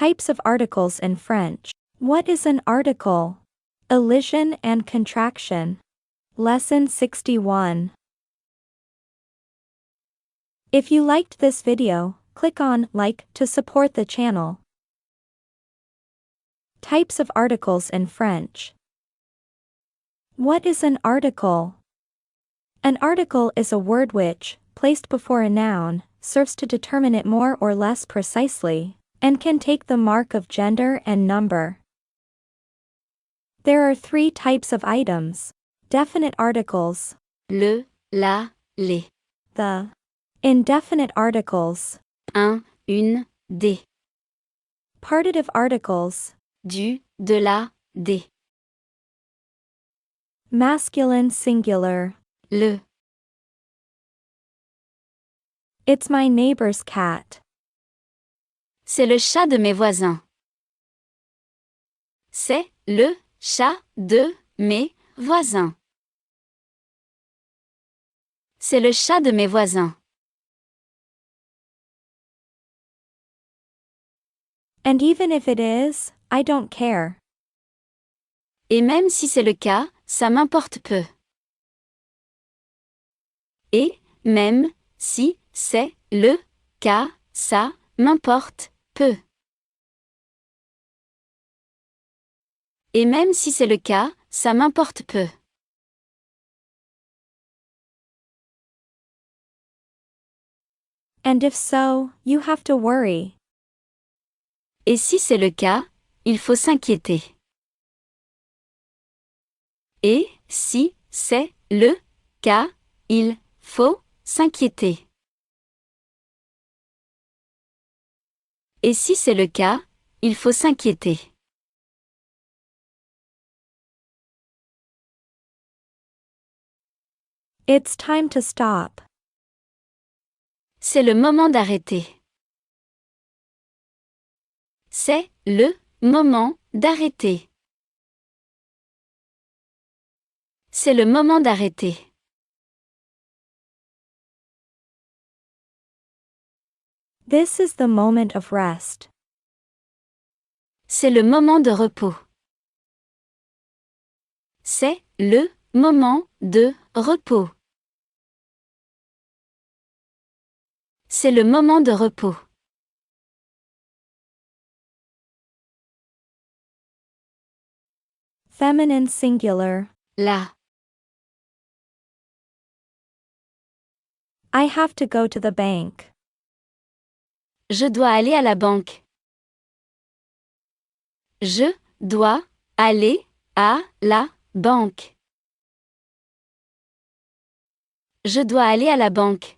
Types of articles in French. What is an article? Elision and contraction. Lesson 61. If you liked this video, click on like to support the channel. Types of articles in French. What is an article? An article is a word which, placed before a noun, serves to determine it more or less precisely, and can take the mark of gender and number. There are three types of items. Definite articles. Le, la, les. The. Indefinite articles. Un, une, des. Partitive articles. Du, de la, des. Masculine singular. Le. It's my neighbor's cat. C'est le chat de mes voisins. C'est le chat de mes voisins. C'est le chat de mes voisins. And even if it is, I don't care. Et même si c'est le cas, ça m'importe peu. Et, même, si, c'est, le, cas, ça, m'importe, peu. Et même si c'est le cas, ça m'importe peu. And if so, you have to worry. Et si c'est le cas, il faut s'inquiéter. Et, si, c'est, le, cas, il, faut, s'inquiéter. Et si c'est le cas, il faut s'inquiéter. It's time to stop. C'est le moment d'arrêter. C'est le moment d'arrêter. C'est le moment d'arrêter. This is the moment of rest. C'est le moment de repos. C'est le moment de repos. C'est le moment de repos. Feminine singular. La. I have to go to the bank. Je dois aller à la banque. Je dois aller à la banque. Je dois aller à la banque.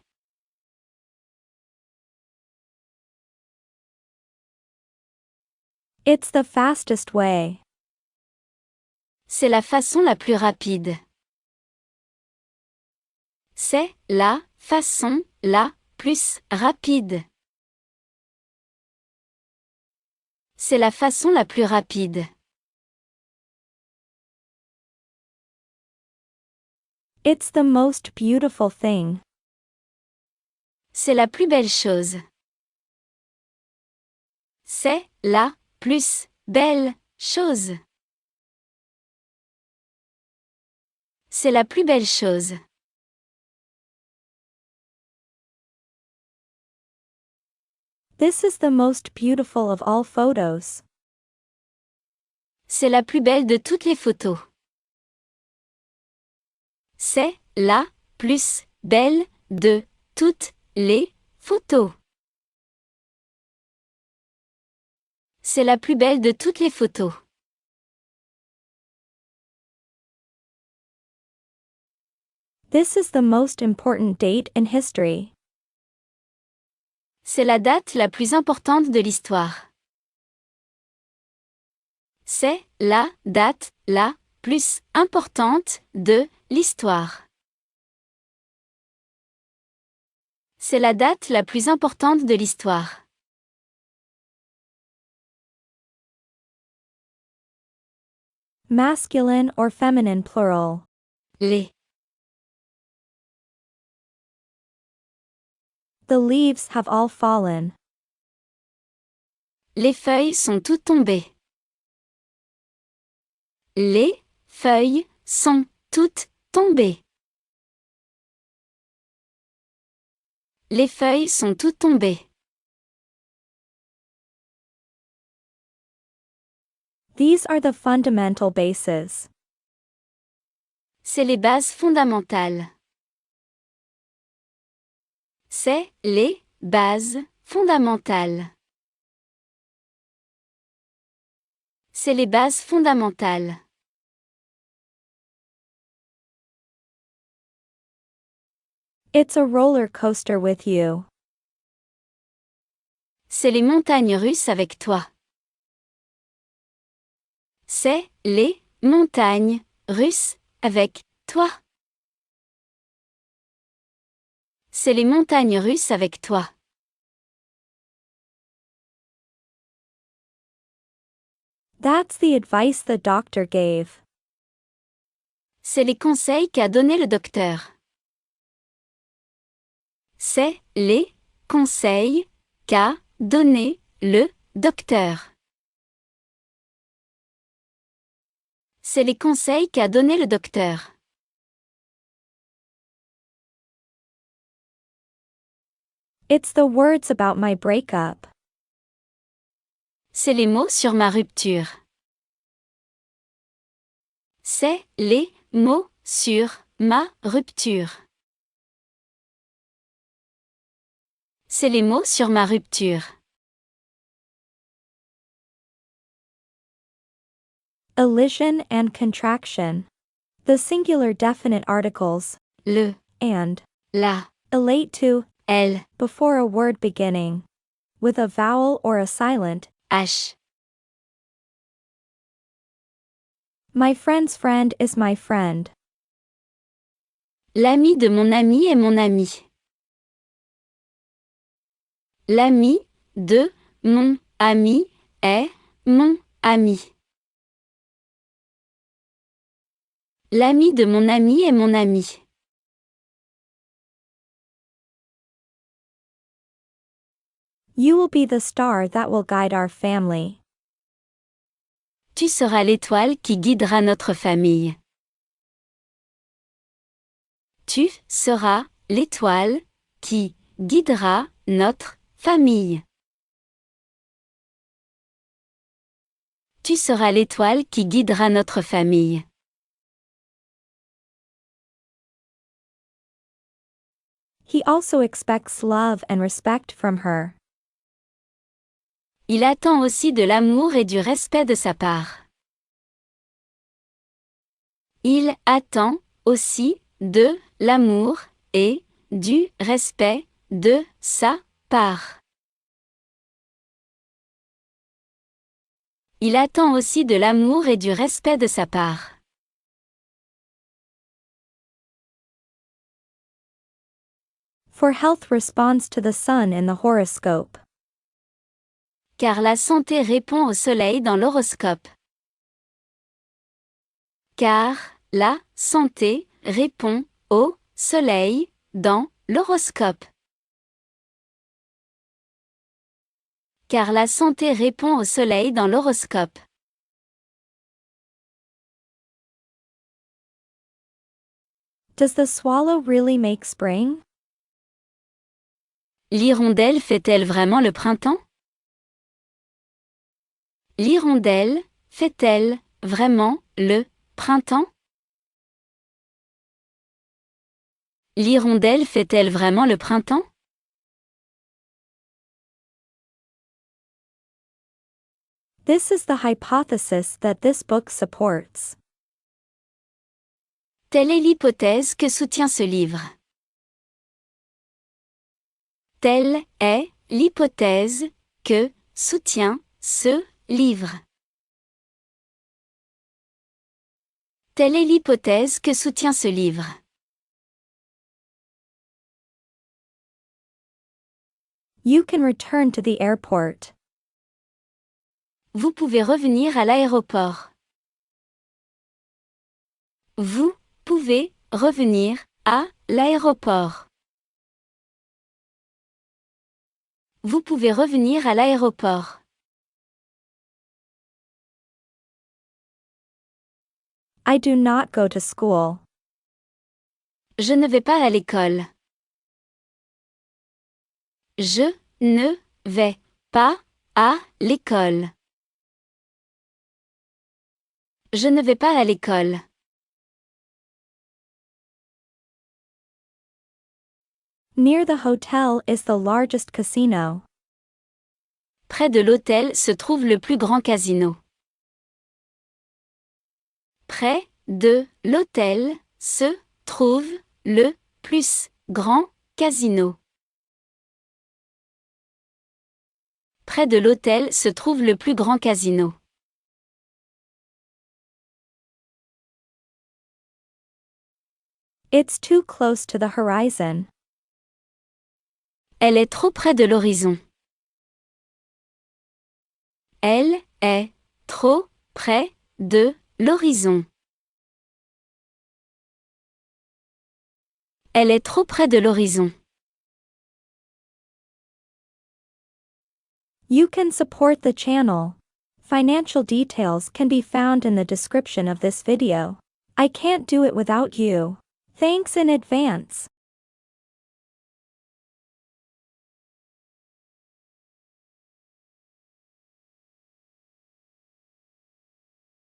It's the fastest way. C'est la façon la plus rapide. C'est la façon la plus rapide. C'est la façon la plus rapide. It's the most beautiful thing. C'est la plus belle chose. C'est la plus belle chose. C'est la plus belle chose. This is the most beautiful of all photos. C'est la plus belle de toutes les photos. C'est la plus belle de toutes les photos. C'est la plus belle de toutes les photos. This is the most important date in history. C'est la date la plus importante de l'histoire. C'est la date la plus importante de l'histoire. C'est la date la plus importante de l'histoire. Masculine or feminine plural. Les. The leaves have all fallen. Les feuilles sont toutes tombées. Les feuilles sont toutes tombées. Les feuilles sont toutes tombées. These are the fundamental bases. C'est les bases fondamentales. C'est les bases fondamentales. C'est les bases fondamentales. It's a roller coaster with you. C'est les montagnes russes avec toi. C'est les montagnes russes avec toi. C'est les montagnes russes avec toi. That's the advice the doctor gave. C'est les conseils qu'a donné le docteur. C'est les conseils qu'a donné le docteur. C'est les conseils qu'a donné le docteur. It's the words about my breakup. C'est les mots sur ma rupture. C'est les mots sur ma rupture. C'est les mots sur ma rupture. Elision and contraction. The singular definite articles, Le, and, la, elate to, L, before a word beginning, with a vowel or a silent. H. My friend's friend is my friend. L'ami de mon ami est mon ami. L'ami de mon ami est mon ami. L'ami de mon ami est mon ami. You will be the star that will guide our family. Tu seras l'étoile qui guidera notre famille. Tu seras l'étoile qui guidera notre famille. Tu seras l'étoile qui guidera notre famille. He also expects love and respect from her. Il attend aussi de l'amour et du respect de sa part. Il attend aussi de l'amour et du respect de sa part. Il attend aussi de l'amour et du respect de sa part. For health responds to the sun in the horoscope. Car la santé répond au soleil dans l'horoscope. Car la santé répond au soleil dans l'horoscope. Car la santé répond au soleil dans l'horoscope. Does the swallow really make spring? L'hirondelle fait-elle vraiment le printemps? L'hirondelle fait-elle vraiment le printemps? L'hirondelle fait-elle vraiment le printemps? This is the hypothesis that this book supports. Telle est l'hypothèse que soutient ce livre. Telle est l'hypothèse que soutient ce livre. Telle est l'hypothèse que soutient ce livre. You can return to the airport. Vous pouvez revenir à l'aéroport. Vous pouvez revenir à l'aéroport. Vous pouvez revenir à l'aéroport. I do not go to school. Je ne vais pas à l'école. Je ne vais pas à l'école. Je ne vais pas à l'école. Near the hotel is the largest casino. Près de l'hôtel se trouve le plus grand casino. Près de l'hôtel se trouve le plus grand casino. Près de l'hôtel se trouve le plus grand casino. It's too close to the horizon. Elle est trop près de l'horizon. Elle est trop près de l'horizon. Elle est trop près de l'horizon. You can support the channel. Financial details can be found in the description of this video. I can't do it without you. Thanks in advance.